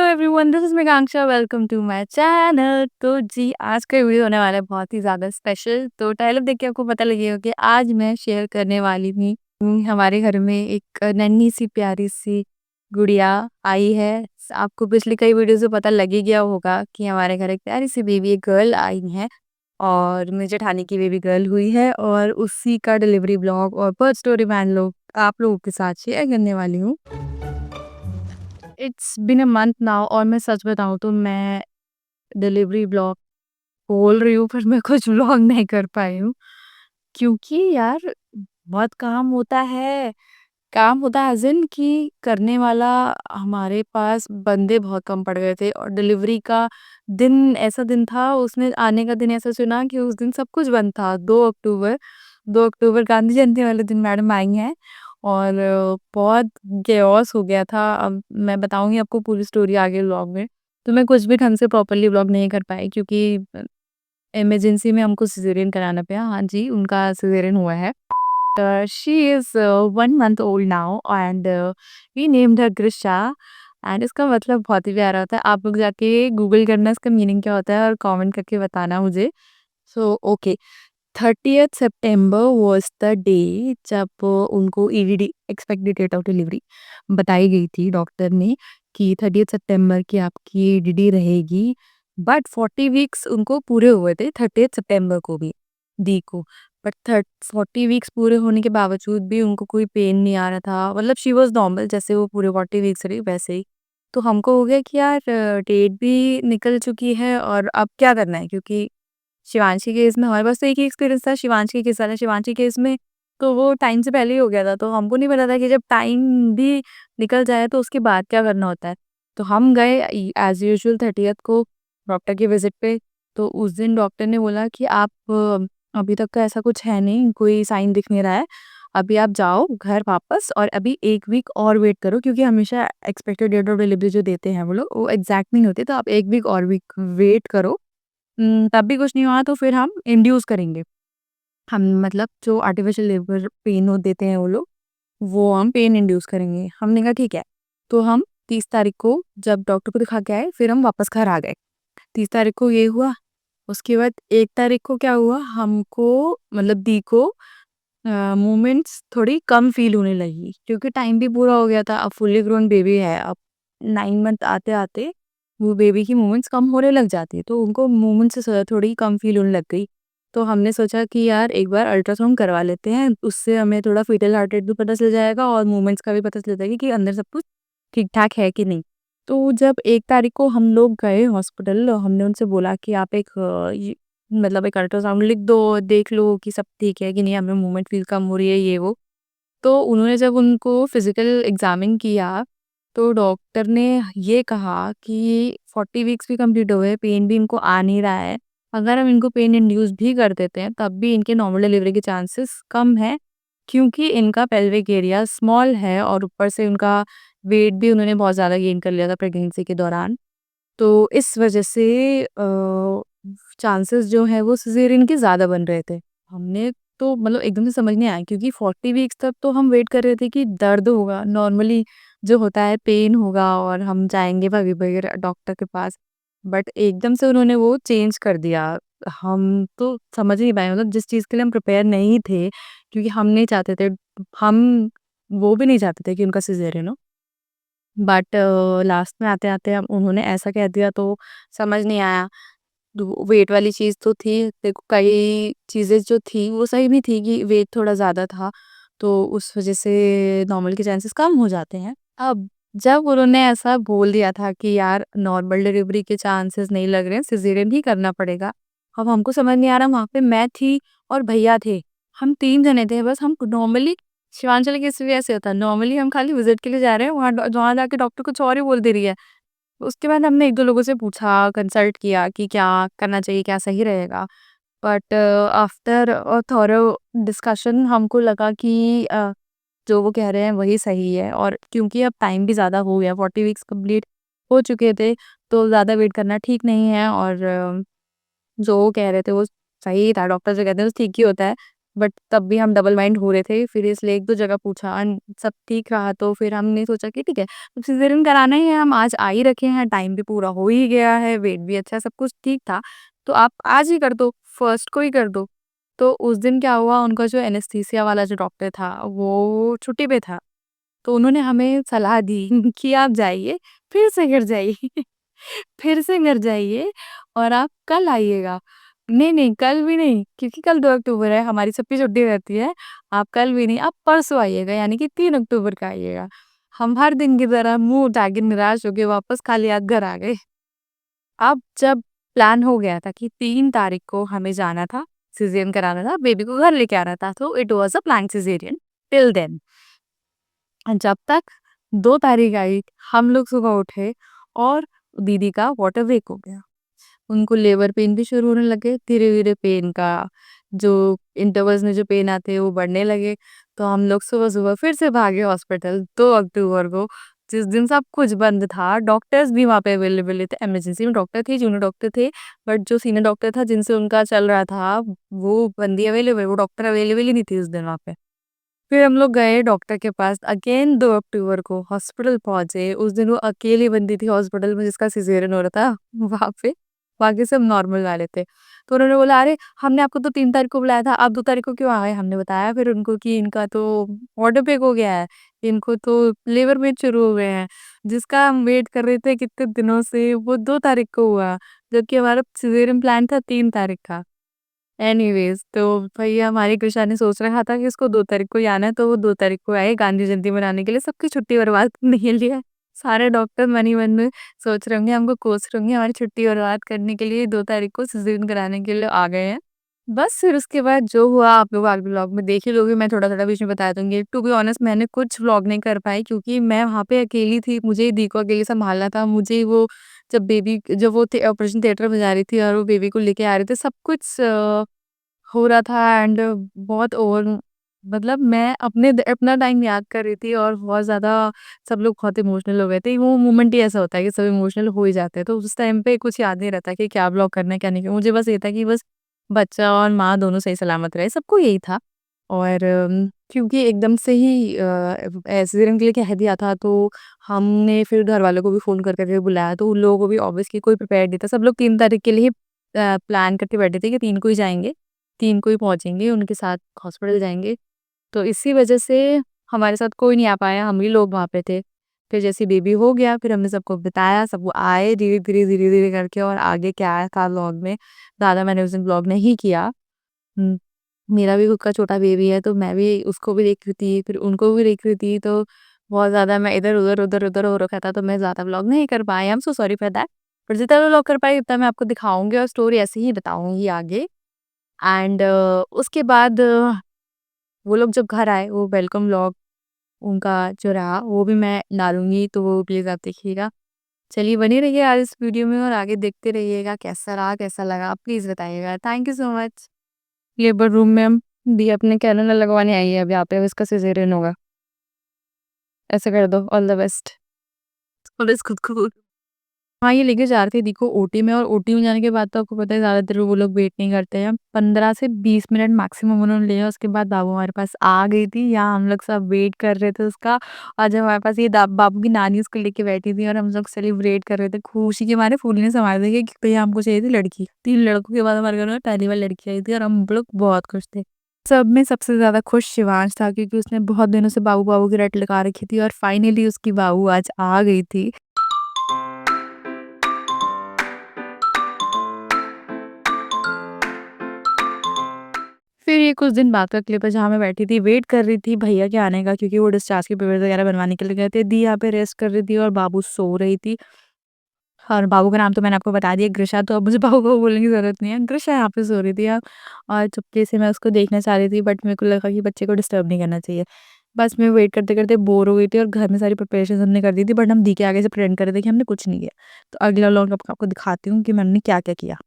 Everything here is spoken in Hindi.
Everyone, this is Meghanksha. Welcome to my channel. तो जी, आज का वीडियो होने वाला है बहुत ही ज़्यादा स्पेशल। तो टाइटल देख के आपको पता लगेगा कि आज मैं शेयर करने वाली हूँ हमारे घर में एक नन्ही सी प्यारी सी गुड़िया आई है। आपको पिछली कई वीडियो से पता लग ही गया होगा कि हमारे घर एक प्यारी सी बेबी एक गर्ल आई है और मेरी जेठानी की बेबी गर्ल हुई है और उसी का डिलीवरी ब्लॉग और बर्थ स्टोरी मैं आप लोगों के साथ शेयर करने वाली हूँ। It's been a month now और मैं सच बताऊँ तो मैं डिलीवरी ब्लॉग बोल रही हूँ पर मैं कुछ व्लॉग नहीं कर पाई हूँ। क्योंकि यार बहुत काम होता है। काम होता है एज़ इन कि करने वाला हमारे पास बंदे बहुत कम पड़ गए थे और डिलीवरी का दिन ऐसा दिन था, उसने आने का दिन ऐसा चुना कि उस दिन सब कुछ बंद था। 2 अक्टूबर 2 अक्टूबर गांधी जयंती वाले दिन मैडम आई हैं और बहुत केओस हो गया था। अब मैं बताऊँगी आपको पूरी स्टोरी आगे व्लॉग में। तो मैं कुछ भी ढंग से प्रॉपर्ली व्लॉग नहीं कर पाई क्योंकि इमरजेंसी में हमको सिज़ेरियन कराना पड़ा। हाँ जी, उनका सिज़ेरियन हुआ है। She is 1 month old now and we named her Grisha and इसका मतलब बहुत ही प्यारा होता है। आप लोग जाके गूगल करना इसका मीनिंग क्या होता है और कमेंट करके बताना मुझे। So okay, 30th September was the day जब उनको EDD expected date of delivery बताई गई थी डॉक्टर ने कि 30th सितंबर की आपकी ईडीडी रहेगी। बट 40 वीक्स उनको पूरे हुए थे 30th सितंबर को भी, दी को। बट 40 वीक्स पूरे होने के बावजूद भी उनको कोई पेन नहीं आ रहा था। मतलब शी वाज़ नॉर्मल, जैसे वो पूरे 40 वीक्स रही वैसे ही। तो हमको हो गया कि यार डेट भी निकल चुकी है और अब क्या करना है, क्योंकि शिवांशी केस में हमारे पास तो एक ही एक्सपीरियंस था, शिवांशी के केस वाला। शिवांशी केस में तो वो टाइम से पहले ही हो गया था, तो हमको नहीं पता था कि जब टाइम भी निकल जाए तो उसके बाद क्या करना होता है। तो हम गए एज़ यूजुअल 30th को डॉक्टर के विज़िट पे। तो उस दिन डॉक्टर ने बोला कि आप अभी तक तो ऐसा कुछ है नहीं, कोई साइन दिख नहीं रहा है। अभी आप जाओ घर वापस और अभी 1 वीक और वेट करो, क्योंकि हमेशा एक्सपेक्टेड डेट ऑफ डिलीवरी जो देते हैं वो लोग, वो एग्ज़ैक्ट नहीं होती। तो आप 1 वीक और वीक वेट करो। तब भी कुछ नहीं हुआ तो फिर हम इंड्यूस करेंगे। हम मतलब जो आर्टिफ़िशियल लेबर पेन वो देते हैं वो लोग, वो हम पेन इंड्यूस करेंगे। हमने कहा ठीक है। तो हम 30 तारीख को जब डॉक्टर को दिखा के आए, फिर हम वापस घर आ गए। 30 तारीख को ये हुआ, उसके बाद 1 तारीख को क्या हुआ, हमको मतलब दी को मूवमेंट्स थोड़ी कम फ़ील होने लगी क्योंकि टाइम भी पूरा हो गया था। अब फुल्ली ग्रोन बेबी है, अब 9 मंथ आते-आते वो बेबी की मूवमेंट्स कम होने लग जाती है, तो उनको मूवमेंट्स थोड़ी कम फ़ील होने लग गई। तो हमने सोचा कि यार एक बार अल्ट्रासाउंड करवा लेते हैं, उससे हमें थोड़ा फीटल हार्ट रेट भी पता चल जाएगा और मूवमेंट्स का भी पता चल जाएगा कि अंदर सब कुछ ठीक-ठाक है कि नहीं। तो जब 1 तारीख को हम लोग गए हॉस्पिटल, हमने उनसे बोला कि आप एक मतलब एक अल्ट्रासाउंड लिख दो, देख लो कि सब ठीक है कि नहीं, हमें मूवमेंट फ़ील कम हो रही है ये वो। तो उन्होंने जब उनको फिज़िकल एग्ज़ामिन किया, तो डॉक्टर ने ये कहा कि 40 वीक्स भी कंप्लीट हो गए, पेन भी इनको आ नहीं रहा है। अगर हम इनको पेन इंड्यूस भी कर देते हैं, तब भी इनके नॉर्मल डिलीवरी के चांसेस कम हैं, क्योंकि इनका पेल्विक एरिया स्मॉल है और ऊपर से उनका वेट भी उन्होंने बहुत ज़्यादा गेन कर लिया था प्रेगनेंसी के दौरान। तो इस वजह से चांसेस जो हैं वो सिज़ेरियन के ज़्यादा बन रहे थे। हमने तो मतलब एकदम से समझ नहीं आया, क्योंकि 40 वीक्स तक तो हम वेट कर रहे थे कि दर्द होगा, नॉर्मली जो होता है पेन होगा और हम जाएँगे भाभी भैया डॉक्टर के पास। बट एकदम से उन्होंने वो चेंज कर दिया। हम तो समझ नहीं पाए, मतलब जिस चीज़ के लिए हम प्रिपेयर नहीं थे, क्योंकि हम नहीं चाहते थे, हम वो भी नहीं चाहते थे कि उनका सिज़ेरियन हो। बट लास्ट में आते-आते अब उन्होंने ऐसा कह दिया तो समझ नहीं आया। तो वेट वाली चीज़ तो थी, देखो कई चीज़ें जो थी वो सही भी थी कि वेट थोड़ा ज़्यादा था, तो उस वज़ह से नॉर्मल के चांसेस कम हो जाते हैं। अब जब उन्होंने ऐसा बोल दिया था कि यार नॉर्मल डिलीवरी के चांसेस नहीं लग रहे हैं, सिज़ेरियन ही करना पड़ेगा। अब हमको समझ नहीं आ रहा, वहाँ पे मैं थी और भैया थे। हम 3 जने थे बस। हम नॉर्मली शिवांशु के केस में ऐसे होता है, नॉर्मली हम खाली विज़िट के लिए जा रहे हैं, वहाँ जाके डॉक्टर कुछ और ही बोल दे रही है। उसके बाद हमने 1-2 लोगों से पूछा, कंसल्ट किया कि क्या करना चाहिए, क्या सही रहेगा। But after a thorough discussion हमको लगा कि जो वो कह रहे हैं वही सही है, और क्योंकि अब टाइम भी ज़्यादा हो गया, 40 वीक्स कंप्लीट हो चुके थे, तो ज़्यादा वेट करना ठीक नहीं है। और जो वो कह रहे थे वो सही था, डॉक्टर जो कहते हैं वो ठीक ही होता है। बट तब भी हम डबल माइंड हो रहे थे, फिर इसलिए 1-2 जगह पूछा सब ठीक रहा तो फिर हमने सोचा कि ठीक है, अब सिज़ेरियन कराना ही है, हम आज आ ही रखे हैं, टाइम भी पूरा हो ही गया है, वेट भी अच्छा है, सब कुछ ठीक था, तो आप आज ही कर दो, फर्स्ट को ही कर दो। तो उस दिन क्या हुआ, उनका जो एनेस्थीसिया वाला जो डॉक्टर था, वो छुट्टी पे था। तो उन्होंने हमें सलाह दी कि आप जाइए, फिर से घर जाइए, फिर से घर जाइए और आप कल आइएगा। नहीं, नहीं, कल भी नहीं, क्योंकि कल 2 अक्टूबर है, हमारी सबकी छुट्टी रहती है। आप कल भी नहीं, आप परसों आइएगा, यानी कि 3 अक्टूबर को आइएगा। हम हर दिन की तरह मुँह उठा के निराश हो के वापस खाली हाथ घर आ गए। अब जब प्लान हो गया था कि 3 तारीख को हमें जाना था, सिज़ेरियन कराना था, बेबी को घर लेके आना था, तो it was a planned caesarean till then. जब तक 2 तारीख आई, हम लोग सुबह उठे और दीदी का वाटर ब्रेक हो गया। उनको लेबर पेन भी शुरू होने लगे, धीरे-धीरे पेन का जो इंटरवल्स में जो पेन आते हैं वो बढ़ने लगे, तो हम लोग सुबह-सुबह फिर से भागे हॉस्पिटल 2 अक्टूबर को, जिस दिन सब कुछ बंद था, डॉक्टर्स भी वहाँ पे अवेलेबल नहीं थे, इमरजेंसी में डॉक्टर थे, जूनियर डॉक्टर थे, बट जो सीनियर डॉक्टर था जिनसे उनका चल रहा था, वो बंदी अवेलेबल, वो डॉक्टर अवेलेबल ही नहीं थी उस दिन वहाँ पे। फिर हम लोग गए डॉक्टर के पास अगेन 2 अक्टूबर को हॉस्पिटल पहुँचे। उस दिन वो अकेली बंदी थी हॉस्पिटल में जिसका सिज़ेरियन हो रहा था वहाँ पे, बाकी सब नॉर्मल वाले थे। तो उन्होंने बोला, "अरे! हमने आपको तो 3 तारीख को बुलाया था, आप 2 तारीख को क्यों आ गए?" हमने बताया फिर उनको कि इनका तो ऑर्डर पिक हो गया है, इनको तो लेबर पेन शुरू हो गए हैं। जिसका हम वेट कर रहे थे कितने दिनों से वो 2 तारीख को हुआ, जबकि हमारा सिज़ेरियन प्लान था 3 तारीख का। एनीवेज़ तो भैया हमारी कृषा ने सोच रखा था कि उसको 2 तारीख को ही आना है, तो वो 2 तारीख को आए गांधी जयंती मनाने के लिए, सबकी छुट्टी बर्बाद करने के लिए। सारे डॉक्टर मन ही मन में सोच रहे होंगे, हमको कोस रहे होंगे, हमारी छुट्टी बर्बाद करने के लिए 2 तारीख को सिज़ेरियन कराने के लिए आ गए हैं। बस फिर उसके बाद जो हुआ आप लोग आगे व्लॉग में देख ही लोगे, मैं थोड़ा-थोड़ा बीच में बता दूँगी। टू बी ऑनेस्ट मैंने कुछ व्लॉग नहीं कर पाई क्योंकि मैं वहाँ पे अकेली थी, मुझे ही दी को अकेले संभालना था। मुझे वो जब वो थे ऑपरेशन थिएटर में जा रही थी और वो बेबी को लेके आ रहे थे, सब कुछ हो रहा था एंड बहुत ओवर मतलब मैं अपना टाइम याद कर रही थी और बहुत ज़्यादा सब लोग बहुत इमोशनल हो गए थे। वो मोमेंट ही ऐसा होता है कि सब इमोशनल हो ही जाते हैं। तो उस टाइम पे कुछ याद नहीं रहता कि क्या ब्लॉग करना है, क्या नहीं करना। मुझे बस ये था कि बस बच्चा और माँ दोनों सही सलामत रहे, सबको यही था। और क्योंकि एकदम से ही सिज़ेरियन के लिए कह दिया था तो हमने फिर घरवालों को भी फ़ोन कर के बुलाया तो उन लोगों को भी ऑब्वियसली कोई प्रिपेयर्ड नहीं था। सब लोग 3 तारीख के लिए ही प्लान करके बैठे थे कि 3 को ही जाएँगे, 3 को ही पहुँचेंगे, उनके साथ हॉस्पिटल जाएँगे। तो इसी वजह से हमारे साथ कोई नहीं आ पाया, हम ही लोग वहाँ पे थे। फिर जैसे बेबी हो गया, फिर हमने सबको बताया, सब वो आए धीरे-धीरे करके और आगे क्या आया था व्लॉग में, ज़्यादा मैंने उस दिन व्लॉग नहीं किया। हुँ, मेरा भी खुद का छोटा बेबी है, तो मैं भी उसको भी देख रही थी, फिर उनको भी देख रही थी, तो बहुत ज़्यादा मैं इधर-उधर, उधर-उधर हो रखा था, तो मैं ज़्यादा व्लॉग नहीं कर पाई। I am so sorry for that. पर जितना व्लॉग कर पाई उतना मैं आपको दिखाऊँगी और स्टोरी ऐसे ही बताऊँगी आगे। एंड उसके बाद वो लोग जब घर आए, वो वेलकम व्लॉग उनका जो रहा, वो भी मैं डालूँगी, तो वो प्लीज़ आप देखिएगा। चलिए बने रहिए आज इस वीडियो में और आगे देखते रहिएगा कैसा रहा, कैसा लगा, प्लीज़ बताइएगा। Thank you so much. Labour room में हम दी अपने कैनेला लगवाने आई है अब यहाँ पे, अब इसका सिज़ेरियन होगा। ऐसे कर दो, ऑल द बेस्ट। और इस खुद को हाँ, ये लेके जा रहे थे दी को ओटी में और ओटी में जाने के बाद तो आपको पता है ज़्यादातर वो लोग वेट नहीं करते हैं। 15 से 20 मिनट मैक्सिमम उन्होंने लिया, उसके बाद बाबू हमारे पास आ गई थी। यहाँ हम लोग सब वेट कर रहे थे उसका और जब हमारे पास ये दा बाबू की नानी उसको लेके बैठी थी और हम लोग सेलिब्रेट कर रहे थे, खुशी के मारे फूलने समार थे कि भैया हमको चाहिए थी लड़की। 3 लड़कों के बाद हमारे घर में पहली बार लड़की आई थी और हम लोग बहुत खुश थे। सब में सबसे ज़्यादा खुश शिवांश था क्योंकि उसने बहुत दिनों से बाबू-बाबू की रट लगा रखी थी और फाइनली उसकी बाबू आज आ गई थी। फिर ये कुछ दिन बाद का क्लिप है जहाँ मैं बैठी थी, वेट कर रही थी भैया के आने का क्योंकि वो डिस्चार्ज के पेपर्स वगैरह बनवाने के लिए गए थे। दी यहाँ पे रेस्ट कर रही थी और बाबू सो रही थी और बाबू का नाम तो मैंने आपको बता दिया ग्रिशा, तो अब मुझे बाबू बोलने की ज़रूरत नहीं है। ग्रिशा यहाँ पे सो रही थी और चुपके से मैं उसको देखना चाह रही थी बट मेरे को लगा कि बच्चे को डिस्टर्ब नहीं करना चाहिए। बस मैं वेट करते-करते बोर हो गई थी और घर में सारी प्रिपरेशंस हमने कर दी थी बट हम दी के आगे से प्रिटेंड कर रहे थे कि हमने कुछ नहीं किया। तो अगला व्लॉग आपको दिखाती हूँ कि मैंने क्या-क्या किया।